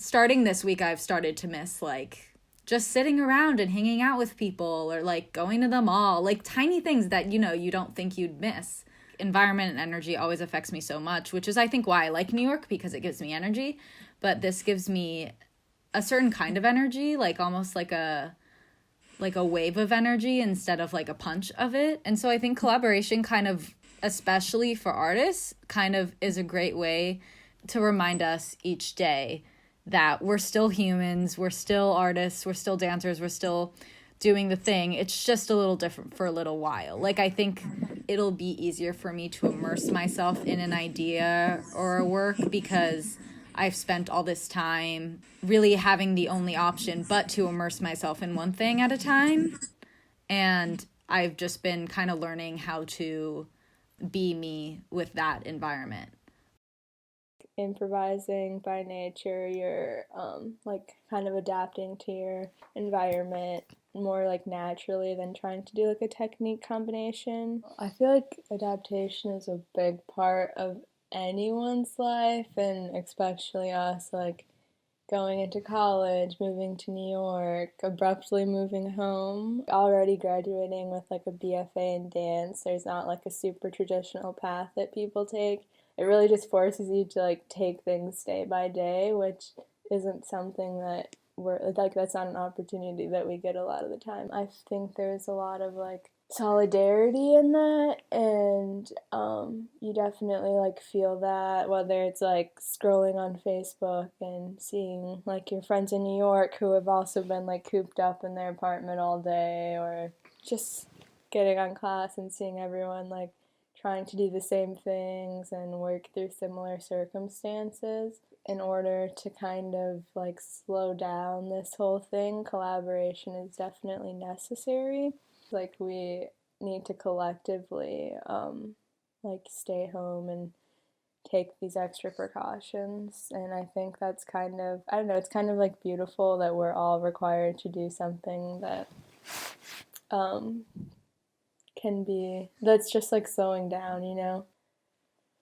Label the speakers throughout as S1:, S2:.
S1: starting this week, I've started to miss, like, just sitting around and hanging out with people, or like going to the mall, like tiny things that, you know, you don't think you'd miss. Environment and energy always affects me so much, which is, I think, why I like New York, because it gives me energy. But this gives me a certain kind of energy, like almost like a wave of energy instead of like a punch of it. And so I think collaboration kind of, especially for artists, kind of is a great way to remind us each day that we're still humans, we're still artists, we're still dancers, we're still doing the thing. It's just a little different for a little while. Like, I think it'll be easier for me to immerse myself in an idea or a work because I've spent all this time really having the only option but to immerse myself in one thing at a time. And I've just been kind of learning how to be me with that environment.
S2: Improvising by nature, you're like kind of adapting to your environment more like naturally than trying to do like a technique combination. I feel like adaptation is a big part of anyone's life, and especially us, like going into college, moving to New York, abruptly moving home, already graduating with like a BFA in dance. There's not like a super traditional path that people take. It really just forces you to like take things day by day, which isn't something that we're like, that's not an opportunity that we get a lot of the time. I think there's a lot of like solidarity in that, and you definitely like feel that, whether it's like scrolling on Facebook and seeing like your friends in New York who have also been like cooped up in their apartment all day, or just getting on class and seeing everyone like trying to do the same things and work through similar circumstances. In order to kind of like slow down this whole thing, collaboration is definitely necessary. Like, we need to collectively like stay home and take these extra precautions. And I think that's kind of, I don't know, it's kind of like beautiful that we're all required to do something that can be, that's just like slowing down, you know?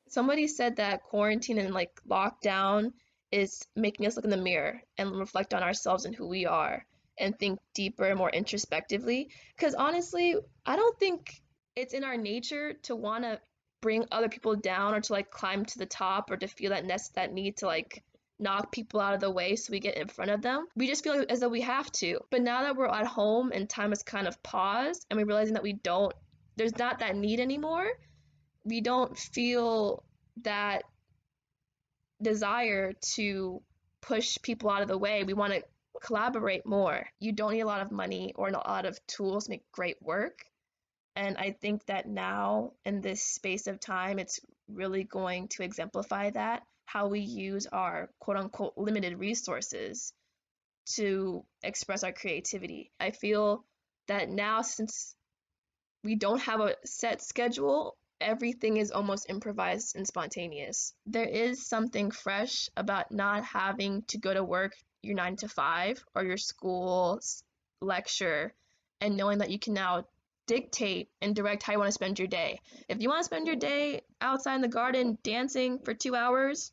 S3: Somebody said that quarantine and like lockdown is making us look in the mirror and reflect on ourselves and who we are and think deeper and more introspectively. Because honestly, I don't think it's in our nature to want to bring other people down or to like climb to the top or to feel that need to like knock people out of the way so we get in front of them. We just feel like, as though we have to. But now that we're at home and time has kind of paused and we're realizing that there's not that need anymore, we don't feel that desire to push people out of the way. We want to collaborate more. You don't need a lot of money or a lot of tools to make great work. And I think that now, in this space of time, it's really going to exemplify that, how we use our quote unquote limited resources to express our creativity. I feel that now, since we don't have a set schedule, everything is almost improvised and spontaneous. There is something fresh about not having to go to work your 9 to 5 or your school's lecture, and knowing that you can now dictate and direct how you want to spend your day. If you want to spend your day outside in the garden dancing for 2 hours,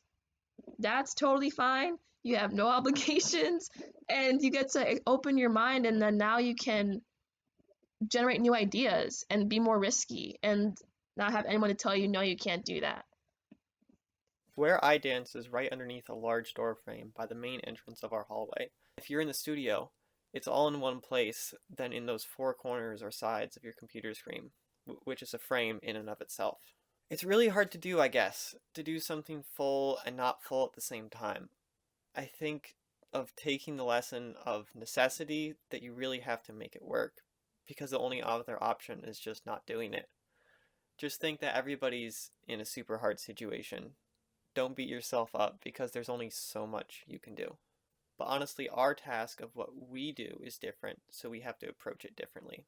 S3: that's totally fine. You have no obligations and you get to open your mind, and then now you can generate new ideas and be more risky and not have anyone to tell you, no, you can't do that.
S4: Where I dance is right underneath a large door frame by the main entrance of our hallway. If you're in the studio, it's all in one place than in those four corners or sides of your computer screen, which is a frame in and of itself. It's really hard to do, I guess, to do something full and not full at the same time. I think of taking the lesson of necessity, that you really have to make it work, because the only other option is just not doing it. Just think that everybody's in a super hard situation. Don't beat yourself up, because there's only so much you can do. But honestly, our task of what we do is different, so we have to approach it differently.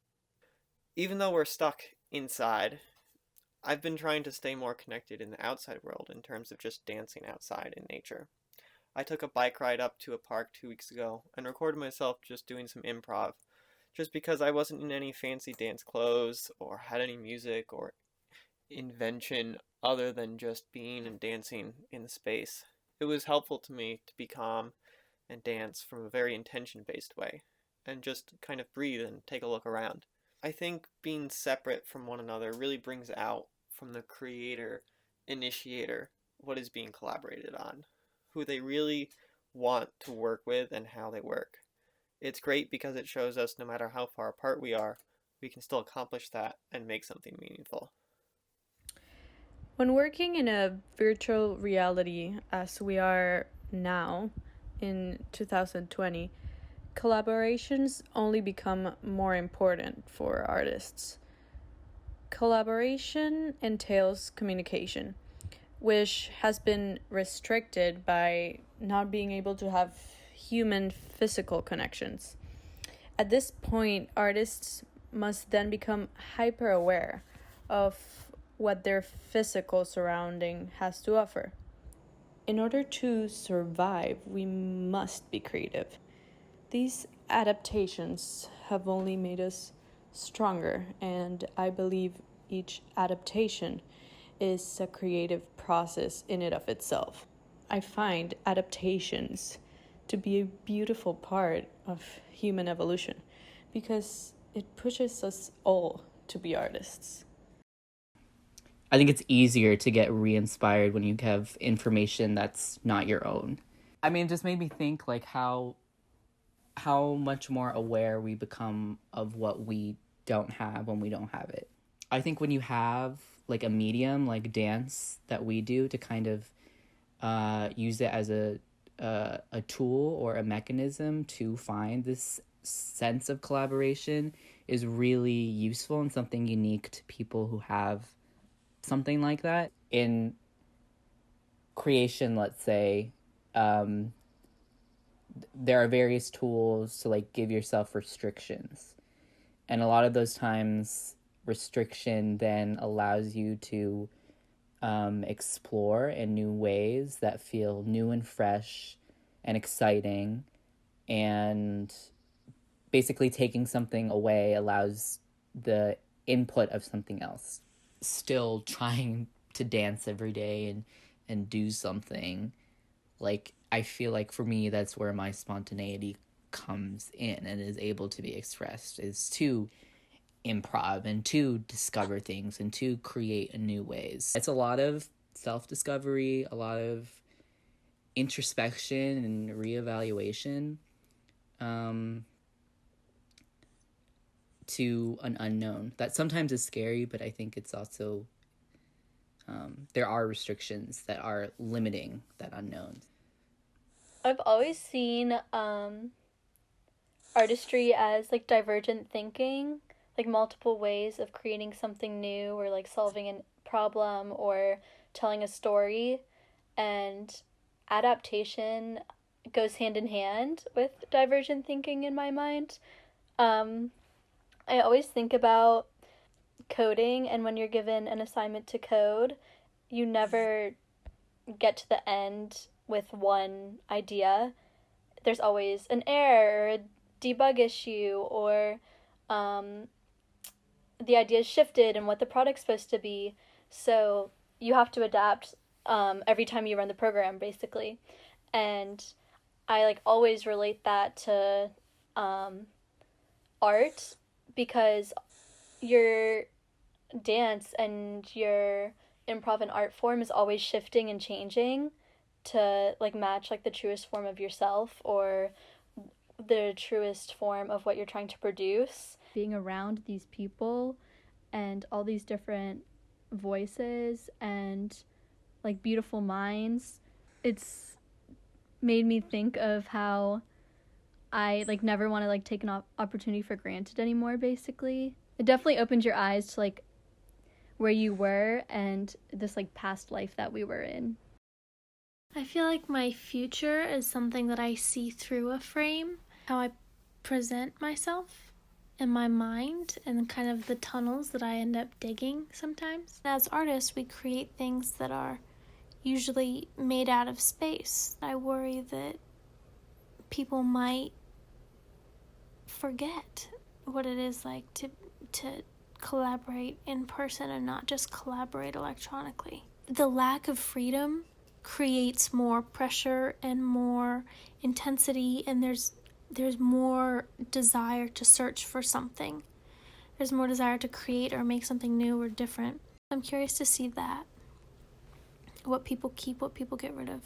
S4: Even though we're stuck inside, I've been trying to stay more connected in the outside world in terms of just dancing outside in nature. I took a bike ride up to a park 2 weeks ago and recorded myself just doing some improv, just because I wasn't in any fancy dance clothes or had any music or invention other than just being and dancing in the space. It was helpful to me to be calm and dance from a very intention-based way, and just kind of breathe and take a look around. I think being separate from one another really brings out from the creator, initiator, what is being collaborated on, who they really want to work with and how they work. It's great because it shows us no matter how far apart we are, we can still accomplish that and make something meaningful.
S2: When working in a virtual reality as we are now in 2020, collaborations only become more important for artists. Collaboration entails communication, which has been restricted by not being able to have human physical connections. At this point, artists must then become hyper aware of what their physical surrounding has to offer. In order to survive, we must be creative. These adaptations have only made us stronger, and I believe each adaptation is a creative process in and of itself. I find adaptations to be a beautiful part of human evolution because it pushes us all to be artists.
S5: I think it's easier to get re-inspired when you have information that's not your own. I mean, it just made me think like how much more aware we become of what we don't have when we don't have it. I think when you have like a medium like dance that we do to kind of use it as a tool or a mechanism to find this sense of collaboration is really useful and something unique to people who have something like that. In creation, let's say, there are various tools to like give yourself restrictions, and a lot of those times restriction then allows you to explore in new ways that feel new and fresh and exciting, and basically taking something away allows the input of something else. Still trying to dance every day and do something, like I feel like for me that's where my spontaneity comes in and is able to be expressed, is to improv and to discover things and to create in new ways. It's a lot of self-discovery, a lot of introspection and reevaluation to an unknown that sometimes is scary, but I think it's also there are restrictions that are limiting that unknown.
S6: I've always seen artistry as like divergent thinking, like multiple ways of creating something new or like solving a problem or telling a story, and adaptation goes hand in hand with divergent thinking in my mind. I always think about coding, and when you're given an assignment to code, you never get to the end with one idea. There's always an error or a debug issue, or the idea is shifted and what the product's supposed to be. So you have to adapt every time you run the program, basically. And I like always relate that to art, because your dance and your improv and art form is always shifting and changing to like match like the truest form of yourself or the truest form of what you're trying to produce.
S7: Being around these people and all these different voices and like beautiful minds, it's made me think of how I like never want to like take an opportunity for granted anymore, basically. It definitely opened your eyes to like where you were and this like past life that we were in.
S8: I feel like my future is something that I see through a frame, how I present myself in my mind and kind of the tunnels that I end up digging sometimes. As artists, we create things that are usually made out of space. I worry that people might forget what it is like to collaborate in person and not just collaborate electronically. The lack of freedom creates more pressure and more intensity, and there's more desire to search for something. There's more desire to create or make something new or different. I'm curious to see that. What people keep, what people get rid of.